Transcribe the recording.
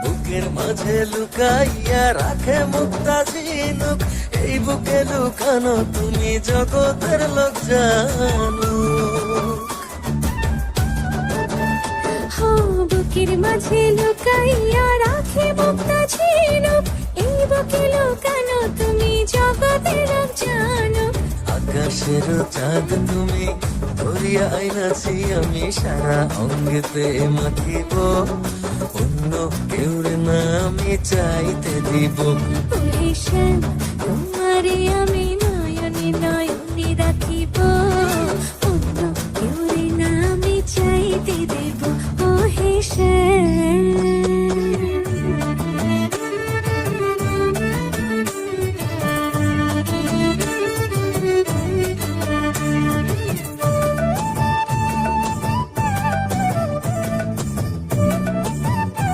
বুকের মাঝে লুকাইয়া রাখে মুক্তা ঝিনুক, এই বুকে লুকানো তুমি জগতের লোক জানো। বুকের মাঝে লুকাইয়া রাখে মুক্তা ঝিনুক, এই বুকে লুকানো তুমি জগতের লোক জানো। আকাশের চাঁদ তুমি, ধরিয়া আইনাছি আমি সারা অঙ্গেতে মাখিব, অন্য কেউরে না আমি চাইতে দিব। ওরে শ্যাম, তোমারে আমি